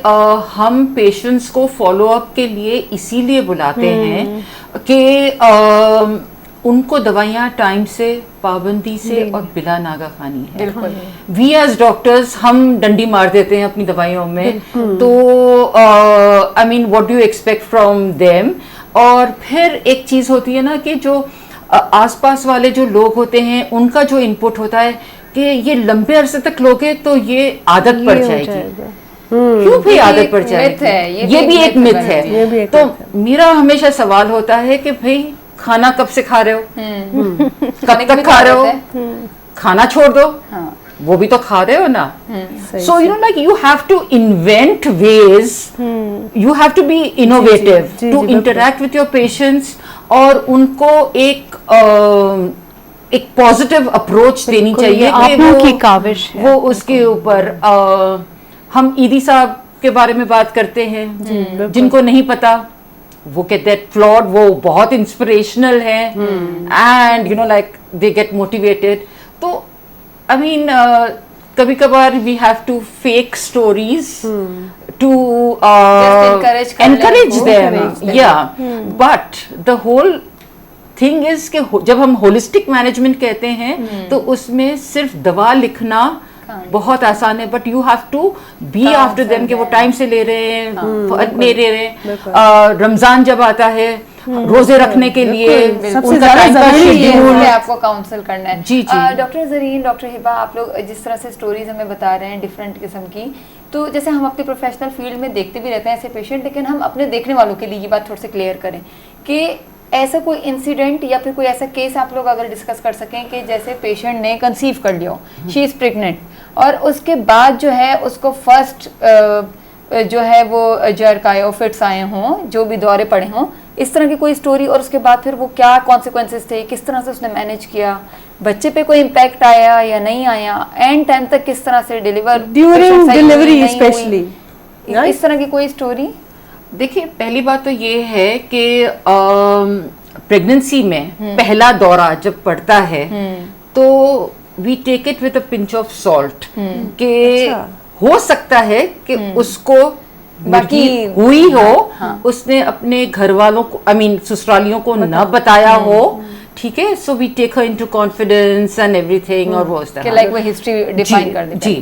ہم پیشنٹس کو فالو اپ کے لیے اسی لیے بلاتے ہیں کہ ان کو دوائیاں ٹائم سے, پابندی سے اور بلا ناغہ خانی ہے. وی ایز ڈاکٹرز ہم ڈنڈی مار دیتے ہیں اپنی دوائیوں میں, تو I mean what do you expect from them. اور پھر ایک چیز ہوتی ہے نا کہ جو آس پاس والے جو لوگ ہوتے ہیں ان کا جو انپٹ ہوتا ہے کہ یہ لمبے عرصے تک لوگے تو یہ عادت پڑ جائے گی. کیوں بھی عادت پڑ جائے گی, یہ بھی ایک مت ہے. تو میرا ہمیشہ سوال ہوتا ہے کہ بھئی کھانا کب سے کھا رہے ہو, کب تک کھا رہے ہو, کھانا چھوڑ دو, وہ بھی تو کھا رہے ہو نا. So you know like you have to invent ways, you have to be innovative to interact with your patients, اور ان کو ایک پازیٹیو اپروچ دینی چاہیے کہ وہ اس کے اوپر. ہم عیدی صاحب کے بارے میں بات کرتے ہیں, جن کو نہیں پتا وہ کہتے ہیں فلاڈ, وہ بہت انسپریشنل ہیں and you know like they get motivated. تو I mean, کبھی کبھار we have to fake stories to encourage them. Yeah, but the whole thing is کہ جب ہم holistic management کہتے ہیں تو اس میں صرف دوا لکھنا بہت آسان ہے, but you have to be after them کہ وہ ٹائم سے لے رہے ہیں, نہیں لے رہے ہیں. رمضان جب آتا ہے روزے رکھنے کے لیے ان کا ٹائم کا شیڈیول آپ کو کاؤنسل کرنا ہے. جی جی. ڈاکٹر زرین, ڈاکٹر ہبا, آپ لوگ جس طرح سے سٹوریز ہمیں بتا رہے ہیں ڈفرینٹ قسم کی, تو جیسے ہم اپنی پروفیشنل فیلڈ میں دیکھتے بھی رہتے ہیں ایسے پیشنٹ, لیکن ہم اپنے دیکھنے والوں کے لیے یہ بات تھوڑا سے کلیئر کریں کہ ایسا کوئی انسیڈنٹ یا پھر کوئی ایسا کیس آپ لوگ اگر ڈسکس کر سکیں کہ جیسے پیشنٹ نے کنسیو کر لیا, شی از پریگننٹ, اور اس کے بعد جو ہے اس کو فرسٹ جو ہے وہ جرکائیوفٹس آئے ہوں, جو بھی دورے پڑے ہوں, اس طرح کی کوئی سٹوری, اور اس کے بعد پھر وہ کیا کانسیکوینسز تھے, کس طرح سے اس نے مینیج کیا, بچے پہ کوئی امپیکٹ آیا یا نہیں آیا, اینڈ ٹائم تک کس طرح سے ڈیورنگ ڈیلیوری اسپیشلی, اس طرح کی کوئی سٹوری؟ دیکھیے پہلی بات تو یہ ہے کہ پریگننسی میں پہلا دورہ جب پڑتا ہے تو we take it with a pinch of salt, کہ ہو سکتا ہے کہ اس کو باقی ہوئی ہو, اس نے اپنے گھر والوں کو سسرالیوں کو نہ بتایا ہو, ٹھیک ہے, so we take her into confidence and ایوری تھنگ, اور وہ اس طرح کہ لائک وہ ہسٹری ڈیفائن کر دیتا ہے. جی,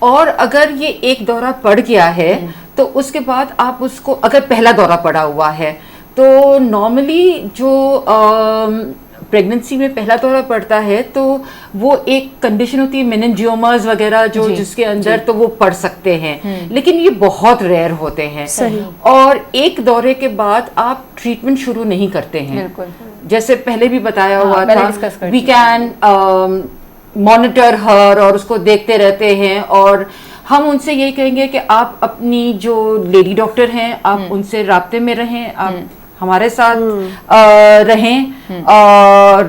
اور اگر یہ ایک دورہ پڑ گیا ہے تو اس کے بعد آپ اس کو, اگر پہلا دورہ پڑا ہوا ہے تو نارملی جو پریگننسی میں پہلا دورہ پڑتا ہے تو وہ ایک کنڈیشن ہوتی ہے میننجیوماز وغیرہ جو جس کے اندر تو وہ پڑ سکتے ہیں, لیکن یہ بہت ریئر ہوتے ہیں. اور ایک دورے کے بعد آپ ٹریٹمنٹ شروع نہیں کرتے ہیں, جیسے پہلے بھی بتایا ہوا تھا, وی کین مانیٹر ہر, اور اس کو دیکھتے رہتے ہیں, اور ہم ان سے یہی کہیں گے کہ آپ اپنی جو لیڈی ڈاکٹر ہیں آپ ان سے رابطے میں رہیں, آپ ہمارے ساتھ رہیں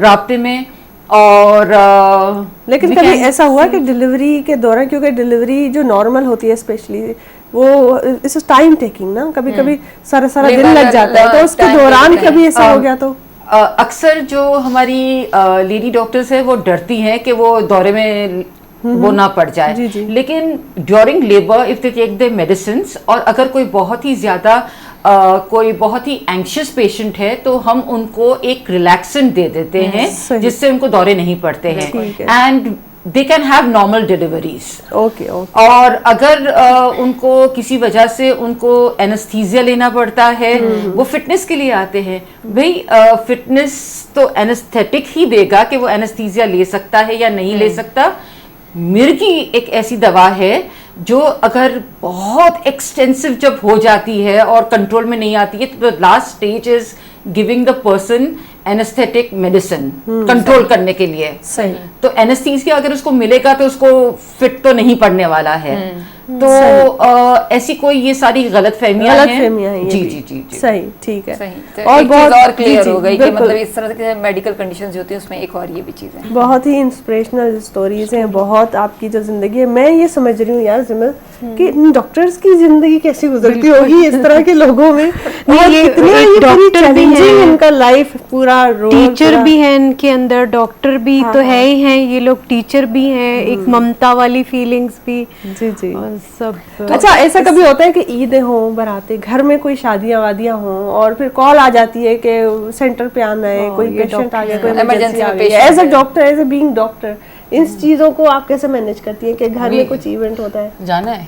رابطے میں. اور لیکن کبھی ایسا ہوا کہ ڈیلیوری کے دوران, کیونکہ ڈیلیوری جو نارمل ہوتی ہے اسپیشلی وہ اس ٹائم ٹیکنگ نا, کبھی کبھی سارا دن لگ جاتا ہے, تو اس کے دوران کبھی ایسا ہو گیا تو اکثر جو ہماری لیڈی ڈاکٹرز ہیں وہ ڈرتی ہیں کہ وہ دورے میں وہ نہ پڑ جائے, لیکن during labour if they take the medicines, اور اگر کوئی بہت ہی زیادہ کوئی بہت ہی اینکشس پیشنٹ ہے تو ہم ان کو ایک ریلیکسنٹ دے دیتے ہیں جس سے ان کو دورے نہیں پڑتے ہیں, and they can have normal deliveries. Okay. اور اگر ان کو کسی وجہ سے ان کو اینستھیزیا لینا پڑتا ہے, وہ فٹنس کے لیے آتے ہیں, بھئی فٹنس تو اینستھیٹک ہی دے گا کہ وہ اینستھیزیا لے سکتا ہے یا نہیں لے سکتا. مرگی ایک ایسی دوا ہے جو اگر بہت ایکسٹینسو جب ہو جاتی ہے اور کنٹرول میں نہیں آتی ہے تو last stage is giving the person anaesthetic medicine control کرنے کے لیے. تو اینستھیزیا اگر اس کو ملے گا تو اس کو فٹ تو نہیں پڑنے والا ہے. تو ایسی کوئی یہ ساری غلط فہمیاں ہیں. جی صحیح, ٹھیک ہے. اور بہت اور کلیئر ہو گئی کہ مطلب اس طرح کے میڈیکل کنڈیشنز جو ہوتی ہیں اس میں ایک اور یہ بھی چیزیں بہت ہی انسپریشنل سٹوریز ہیں, بہت آپ کی جو زندگی ہے. میں یہ سمجھ رہی ہوں یار زمل کہ ڈاکٹرز کی زندگی کیسی گزرتی ہوگی اس طرح کے لوگوں میں, ڈاکٹر بھی ہیں, ان کا لائف پورا ٹیچر بھی ہیں, ان کے اندر ڈاکٹر بھی تو ہے ہی ہیں, یہ لوگ ٹیچر بھی ہیں, ایک ممتا والی فیلنگز بھی. جی سب. اچھا ایسا کبھی ہوتا ہے کہ عیدیں ہوں, براتیں, گھر میں کوئی شادیاں وادیاں ہوں اور پھر کال آ جاتی ہے کہ سینٹر پہ آنا ہے, کوئی پیشنٹ آ گیا, کوئی ایمرجنسی آ گئی, as a doctor, as a being doctor, اس چیزوں کو آپ کیسے مینیج کرتی ہیں کہ گھر میں کچھ ایونٹ ہوتا ہے, جانا ہے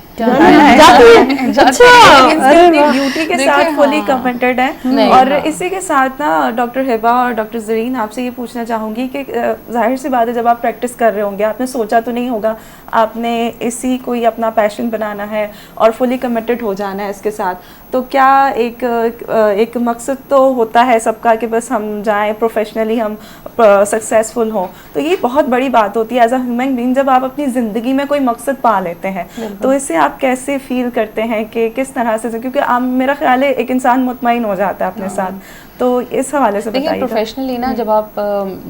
ڈیوٹی کے ساتھ فلی کمٹڈ ہے. اور اسی کے ساتھ نا ڈاکٹر ہبا اور ڈاکٹر زرین آپ سے یہ پوچھنا چاہوں گی کہ ظاہر سی بات ہے جب آپ پریکٹس کر رہے ہوں گے آپ نے سوچا تو نہیں ہوگا آپ نے اسی کو ہی اپنا پیشن بنانا ہے اور فلی کمٹڈ ہو جانا ہے اس کے ساتھ, تو کیا ایک مقصد تو ہوتا ہے سب کا کہ بس ہم جائیں پروفیشنلی ہم سکسیزفل ہوں, تو یہ بہت بڑی بات ہوتی ہے ایز اے ہیومن بینگ جب آپ اپنی زندگی میں کوئی مقصد پا لیتے ہیں, تو اس سے آپ کیسے فیل کرتے ہیں کہ کس طرح سے, کیونکہ میرا خیال ہے ایک انسان مطمئن ہو جاتا ہے اپنے ساتھ, تو اس حوالے سے دیکھیے پروفیشنلی نا جب آپ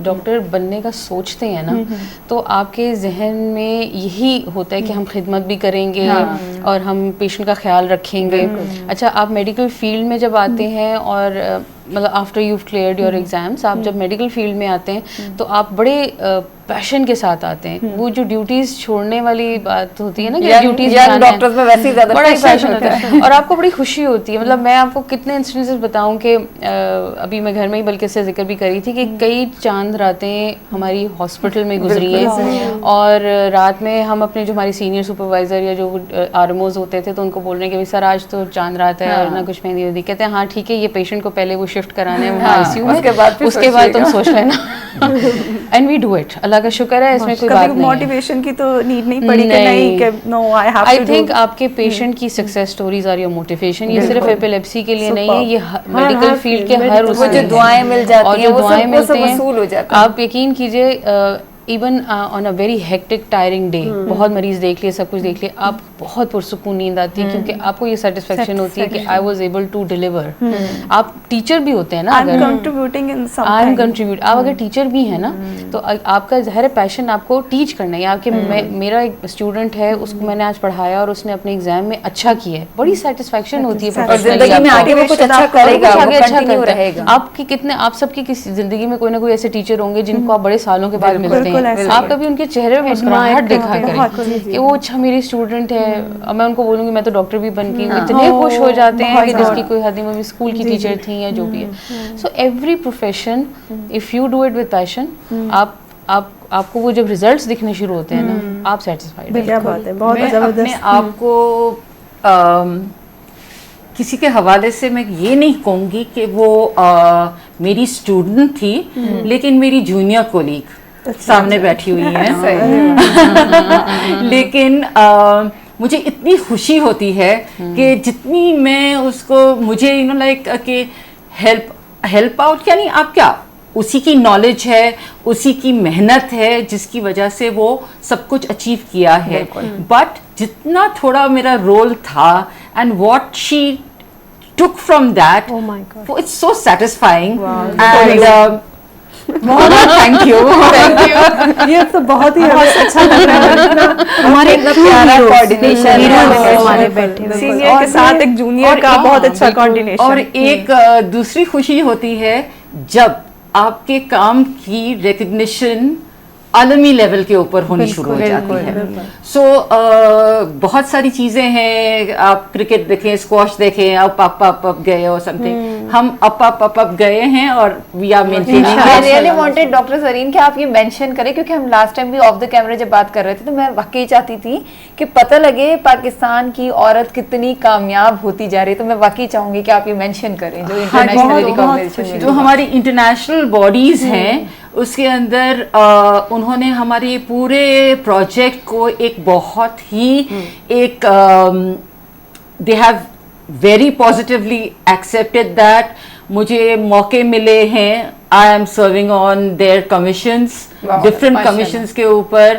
ڈاکٹر بننے کا سوچتے ہیں نا تو آپ کے ذہن میں یہی ہوتا ہے کہ ہم خدمت بھی کریں گے اور ہم پیشنٹ کا خیال رکھیں گے. اچھا آپ میڈیکل فیلڈ میں جب آتے ہیں اور مطلب after you cleared your exams, آپ جب میڈیکل فیلڈ میں آتے ہیں تو آپ بڑے پیشن کے ساتھ آتے ہیں. وہ جو ڈیوٹیز چھوڑنے والی بات ہوتی ہے نا کہ ڈیوٹیز ڈاکٹرز میں ویسے ہی زیادہ بڑا پیشن ہوتا ہے اور آپ کو بڑی خوشی ہوتی ہے. مطلب میں آپ کو کتنے انسٹنسز بتاؤں کہ ابھی میں گھر میں ہی بلکہ اس سے ذکر بھی کری تھی کہ کئی چاند راتیں ہماری ہاسپٹل میں گزری ہیں, اور رات میں ہم اپنے جو ہماری سینئر سپروائزر یا جو آر ایم اوز ہوتے تھے تو ان کو بول رہے ہیں کہ سر آج تو چاند رات ہے اور نہ کچھ مہندی ودی, کہتے ہیں ہاں ٹھیک ہے یہ پیشنٹ کو پہلے وہ شفٹ کرانا ہے وہاں آئی سی یو میں, اس کے بعد تم سوچ لینا. اینڈ وی ڈو اٹ, اللہ کا شکر ہے اس میں کوئی بات نہیں ہے. موٹیویشن کی تو نیڈ نہیں پڑی کہ نہیں کہ no I have to. I think آپ کے پیشنٹ کی سکسیس سٹوریز اور یہ موٹیویشن یہ صرف ایپیلیپسی کے لیے نہیں ہے, یہ میڈیکل فیلڈ کے ہر اس جو دعائیں مل جاتی ہیں دعائیں ملتی ہیں وصول ہو جاتا ہے. آپ یقین کیجیے even on a very hectic tiring day, بہت مریض دیکھ لیے, سب کچھ دیکھ لیے, آپ بہت پرسکون نیند آتی ہے کیونکہ آپ کو یہ سیٹسفیکشن ہوتی ہے کہ I was able to deliver. آپ ٹیچر بھی ہوتے ہیں نا, اگر آپ اگر ٹیچر بھی ہیں نا تو آپ کا ظاہر پیشن آپ کو ٹیچ کرنا ہے. کہ میرا ایک اسٹوڈنٹ ہے, اس کو میں نے آج پڑھایا اور اس نے اپنے ایگزام میں اچھا کیا ہے, بڑی سیٹسفیکشن ہوتی ہے. زندگی میں آگے وہ کچھ اچھا کرے گا, آگے اچھا کرے گا. آپ کی کتنے, آپ سب کی کسی زندگی میں کوئی نہ کوئی ایسے ٹیچر ہوں گے جن کو آپ بڑے سالوں کے بعد ملتے ہیں. آپ کبھی ان کے چہرے پہ مسکراہٹ دیکھا کریں کہ وہ اچھا میری اسٹوڈنٹ ہے, اور میں ان کو بولوں گی میں تو ڈاکٹر بھی بن گئی, اتنے خوش ہو جاتے ہیں کہ جس کی کوئی حد نہیں, اسکول کی ٹیچر تھیں یا جو بھی ہے. So every profession if you do it with passion, آپ کو وہ جب ریزلٹس دکھنے شروع ہوتے ہیں نا, آپ سیٹسفائیڈ ہیں. کیا بات ہے, بہت میں زبردست. اپنے آپ کو کسی کے حوالے سے میں یہ نہیں کہوں گی کہ وہ میری اسٹوڈنٹ تھی, لیکن میری جونیئر کولیگ سامنے بیٹھی ہوئی ہیں, لیکن مجھے اتنی خوشی ہوتی ہے کہ جتنی میں اس کو, مجھے یو نو لائک کہ ہیلپ آؤٹ, یعنی آپ کیا, اسی کی نالج ہے, اسی کی محنت ہے جس کی وجہ سے وہ سب کچھ اچیو کیا ہے. بٹ جتنا تھوڑا میرا رول تھا and what she took from that, it's so satisfying. And thank you. یہ تو بہت ہی اچھا لگ رہا ہے, ہمارے پیارا کوآرڈینیشن ہمارے سینئر کے ساتھ ایک جونیئر کا بہت اچھا کوآرڈینیشن. اور ایک دوسری خوشی ہوتی ہے جب آپ کے کام کی ریکگنیشن عالمی لیول کے اوپر ہونی شروع ہو جاتی ہے. سو بہت ساری چیزیں ہیں, آپ کرکٹ دیکھیں, اسکواش دیکھیں, اپ گئے اور سم تھنگ, ہم اپ گئے ہیں اور we are maintaining. I really wanted doctor Zareen کہ آپ یہ مینشن کریں, کیونکہ ہم لاسٹ ٹائم بھی آف دا کیمرا جب بات کر رہے تھے تو میں واقعی چاہتی تھی کہ پتہ لگے پاکستان کی عورت کتنی کامیاب ہوتی جا رہی ہے. تو میں واقعی چاہوں گی کہ آپ یہ مینشن کریں جو انٹرنیشنل ریکگنیشن, جو ہماری انٹرنیشنل باڈیز ہیں اس کے اندر انہوں نے ہمارے پورے پروجیکٹ کو ایک بہت ہی ایک they have very positively accepted that. مجھے موقع ملے ہیں, I am serving on their commissions, different commissions کے اوپر.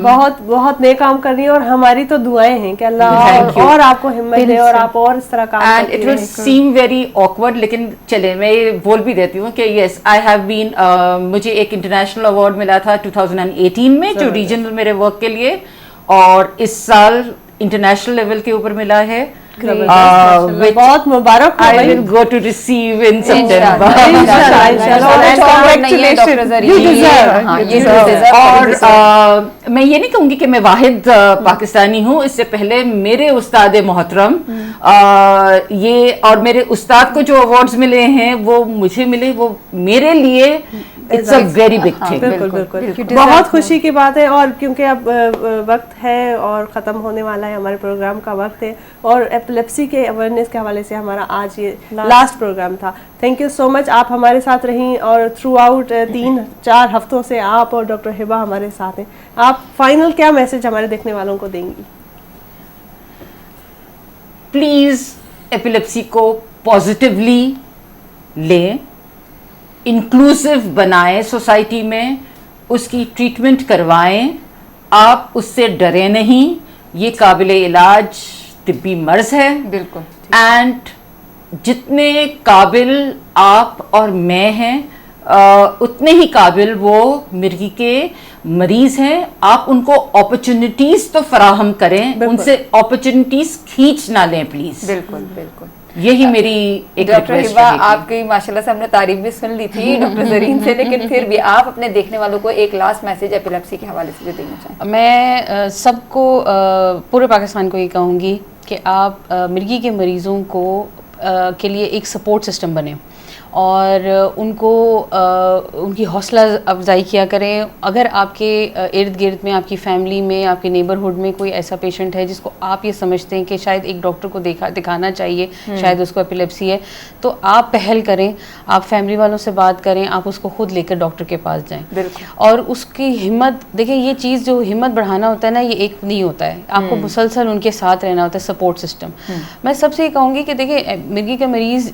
بہت بہت نئے کام کر رہی ہیں, اور ہماری تو دعائیں ہیں کہ اللہ اور آپ کو ہمت دے اور آپ اور اس طرح کام کریں. And it will seem very awkward, لیکن چلے میں یہ بول بھی دیتی ہوں کہ یس آئی ہیو بین, مجھے ایک انٹرنیشنل ایوارڈ ملا تھا 2018 میں جو ریجنل میرے ورک کے لیے, اور اس سال انٹرنیشنل لیول کے اوپر ملا ہے. بہت مبارک. I will go to receive in September. اور میں یہ نہیں کہوں گی کہ میں واحد پاکستانی ہوں, اس سے پہلے میرے استاد محترم یہ, اور میرے استاد کو جو ایوارڈز ملے ہیں وہ مجھے ملے, وہ میرے لیے it's a very big thing. بالکل بالکل, بہت خوشی کی بات ہے. اور کیونکہ اب وقت ہے اور ختم ہونے والا ہے, ہمارے پروگرام کا وقت ہے, اور ایپیلیپسی کے اویئرنیس کے حوالے سے ہمارا آج یہ لاسٹ پروگرام تھا. تھینک یو سو مچ, آپ ہمارے ساتھ رہیں, اور تھرو آؤٹ 3-4 ہفتوں سے آپ اور ڈاکٹر ہبہ ہمارے ساتھ ہیں. آپ فائنل کیا میسج ہمارے دیکھنے والوں کو دیں گی؟ پلیز ایپیلیپسی کو پازیٹیولی لیں, انکلوسیو بنائیں سوسائٹی میں, اس کی ٹریٹمنٹ کروائیں, آپ اس سے ڈریں نہیں. یہ قابل علاج طبی مرض ہے. بالکل. اینڈ جتنے قابل آپ اور میں ہیں اتنے ہی قابل وہ مرگی کے مریض ہیں. آپ ان کو اپرچونٹیز تو فراہم کریں, ان سے اپرچونٹیز کھینچ نہ لیں پلیز. بالکل بالکل, یہی میری ایک ڈاکٹر ہبہ آپ کی ماشاءاللہ سے ہم نے تعریف بھی سن لی تھی ڈاکٹر زرین سے, لیکن پھر بھی آپ اپنے دیکھنے والوں کو ایک لاسٹ میسج ایپیلیپسی کے حوالے سے جو دینا چاہیں. میں سب کو, پورے پاکستان کو یہ کہوں گی کہ آپ مرگی کے مریضوں کو کے لیے ایک سپورٹ سسٹم بنے, اور ان کو ان کی حوصلہ افزائی کیا کریں. اگر آپ کے ارد گرد میں, آپ کی فیملی میں, آپ کے نیبرہڈ میں کوئی ایسا پیشنٹ ہے جس کو آپ یہ سمجھتے ہیں کہ شاید ایک ڈاکٹر کو دکھانا چاہیے, شاید اس کو ایپیلیپسی ہے, تو آپ پہل کریں, آپ فیملی والوں سے بات کریں, آپ اس کو خود لے کر ڈاکٹر کے پاس جائیں. بالکل. اور اس کی ہمت دیکھیں, یہ چیز جو ہمت بڑھانا ہوتا ہے نا, یہ ایک نہیں ہوتا ہے, آپ کو مسلسل ان کے ساتھ رہنا ہوتا ہے, سپورٹ سسٹم. میں سب سے یہ کہوں گی کہ دیکھیں مرگی کا مریض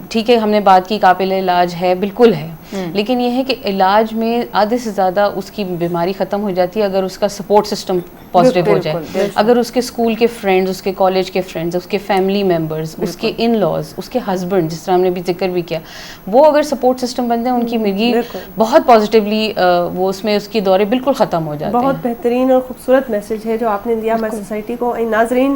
ٹھیک ہے، ہم نے بات کی قابل علاج ہے، بالکل ہے، لیکن یہ ہے کہ علاج میں آدھے سے زیادہ اس کی بیماری ختم ہو جاتی ہے اگر اس کا سپورٹ سسٹم پازیٹیو ہو جائے. اگر اس کے اسکول کے فرینڈز، اس کے کالج کے فرینڈز، اس کے فیملی ممبرز، اس کے ان لاز، اس کے ہسبینڈ، جس طرح ہم نے بھی ذکر بھی کیا، وہ اگر سپورٹ سسٹم بن جائے، ان کی مرگی بہت پازیٹیولی وہ اس میں اس کی دورے بالکل ختم ہو جاتے ہیں. بہت بہترین اور خوبصورت میسج ہے جو آپ نے دیا ہماری سوسائٹی کو. ناظرین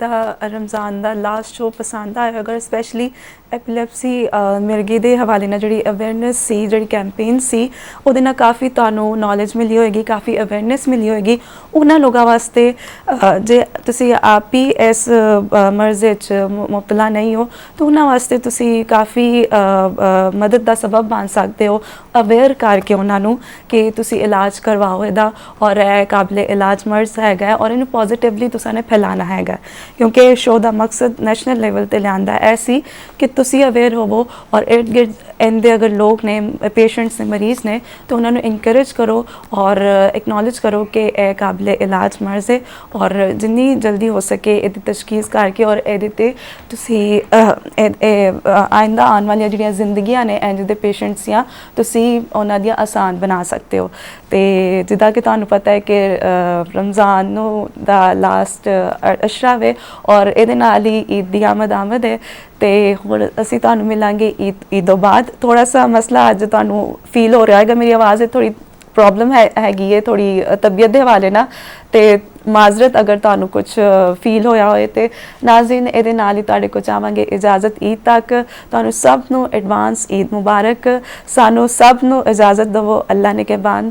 ਦਾ ਰਮਜ਼ਾਨ ਦਾ ਲਾਸਟ ਸ਼ੋ ਪਸੰਦ ਆਇਆ ਅਗਰ ਸਪੈਸ਼ਲੀ ਐਪੀਲੈਪਸੀ ਮਿਰਗੀ ਦੇ ਹਵਾਲੇ ਨਾਲ ਜਿਹੜੀ ਅਵੇਅਰਨੈਸ ਸੀ ਜਿਹੜੀ ਕੈਂਪੇਨ ਸੀ ਉਹਦੇ ਨਾਲ ਕਾਫੀ ਤੁਹਾਨੂੰ ਨੌਲੇਜ ਮਿਲੀ ਹੋਏਗੀ ਕਾਫੀ ਅਵੇਅਰਨੈਸ ਮਿਲੀ ਹੋਏਗੀ ਉਹਨਾਂ ਲੋਕਾਂ ਵਾਸਤੇ ਜੇ ਤੁਸੀਂ ਆਪ ਹੀ ਇਸ ਮਰਜ਼ ਵਿੱਚ ਮੁਬਤਲਾ ਨਹੀਂ ਹੋ ਤਾਂ ਉਹਨਾਂ ਵਾਸਤੇ ਤੁਸੀਂ ਕਾਫੀ ਮਦਦ ਦਾ ਸਬਬ ਬਣ ਸਕਦੇ ਹੋ ਅਵੇਅਰ ਕਰਕੇ ਉਹਨਾਂ ਨੂੰ ਕਿ ਤੁਸੀਂ ਇਲਾਜ ਕਰਵਾਓ ਇਹਦਾ ਔਰ ਇਹ ਕਾਬਲੇ ਇਲਾਜ ਮਰਜ਼ ਹੈਗਾ ਔਰ ਇਹਨੂੰ ਪੋਜ਼ਿਟਿਵਲੀ ਤੁਸੀਂ ਨੇ ਫੈਲਾਉਣਾ ਹੈਗਾ ਕਿਉਂਕਿ ਇਹ ਸ਼ੋਅ ਦਾ ਮਕਸਦ ਨੈਸ਼ਨਲ ਲੈਵਲ ਤੇ ਲਿਆਂਦਾ ਐ ਸੀ ਕਿ ਤੁਸੀਂ ਅਵੇਅਰ ਹੋਵੋ ਔਰ ਇਰਦ ਗਿਰਦ ਇਹਦੇ ਅਗਰ ਲੋਕ ਨੇ ਪੇਸ਼ੈਂਟਸ ਨੇ ਮਰੀਜ਼ ਨੇ ਤਾਂ ਉਹਨਾਂ ਨੂੰ ਇਨਕਰੇਜ ਕਰੋ ਔਰ ਐਕਨੋਲੇਜ ਕਰੋ ਕਿ ਇਹ ਕਾਬਲੇ ਇਲਾਜ ਮਰਜ਼ ਹੈ ਔਰ ਜਿੰਨੀ ਜਲਦੀ ਹੋ ਸਕੇ ਇਹਦੀ ਤਸ਼ਖੀਸ ਕਰਕੇ ਔਰ ਇਹਦੇ ਤੇ ਤੁਸੀਂ ਆਇੰਦਾ ਆਉਣ ਵਾਲੀਆਂ ਜਿਹੜੀਆਂ ਜ਼ਿੰਦਗੀਆਂ ਨੇ ਇੰਜ ਦੇ ਪੇਸ਼ੈਂਟਸ ਦੀਆਂ ਤੁਸੀਂ ਉਹਨਾਂ ਦੀਆਂ ਆਸਾਨ ਬਣਾ ਸਕਦੇ ਹੋ ਤੇ ਜਿੱਦਾਂ ਕਿ ਤੁਹਾਨੂੰ ਪਤਾ ਹੈ ਕਿ ਰਮਜ਼ਾਨ ਨੂੰ ਦਾ ਲਾਸਟ ਅਸ਼ਰਾ ਵੇ ਔਰ ਇਹਦੇ ਨਾਲ ਹੀ ਈਦ ਦੀ ਆਮਦ ਹੈ ਤੇ ਹੁਣ ਅਸੀਂ ਤੁਹਾਨੂੰ ਮਿਲਾਂਗੇ ਈਦ ਤੋਂ ਬਾਅਦ ਥੋੜਾ ਸਾ ਮਸਲਾ ਅੱਜ ਤੁਹਾਨੂੰ ਫੀਲ ਹੋ ਰਿਹਾ ਹੈਗਾ ਮੇਰੀ ਆਵਾਜ਼ ਥੋੜੀ ਪ੍ਰੋਬਲਮ ਹੈਗੀ ਹੈ ਥੋੜੀ ਤਬੀਅਤ ਦੇ ਹਵਾਲੇ ਨਾਲ ਤੇ ਮਾਜ਼ਰਤ ਅਗਰ ਤੁਹਾਨੂੰ ਕੁਝ ਫੀਲ ਹੋਇਆ ਹੋਏ ਤੇ ਨਾਜ਼ਰੀਨ ਇਹਦੇ ਨਾਲ ਹੀ ਤੁਹਾਡੇ ਕੋਲ ਚਾਹਾਂਗੇ ਇਜਾਜ਼ਤ ਈਦ ਤੱਕ ਤੁਹਾਨੂੰ ਸਭ ਨੂੰ ਐਡਵਾਂਸ ਈਦ ਮੁਬਾਰਕ ਸਾਨੂੰ ਸਭ ਨੂੰ ਇਜਾਜ਼ਤ ਦਿਵੋ ਅੱਲਾ ਨੇ ਕਹਿਬਾਨ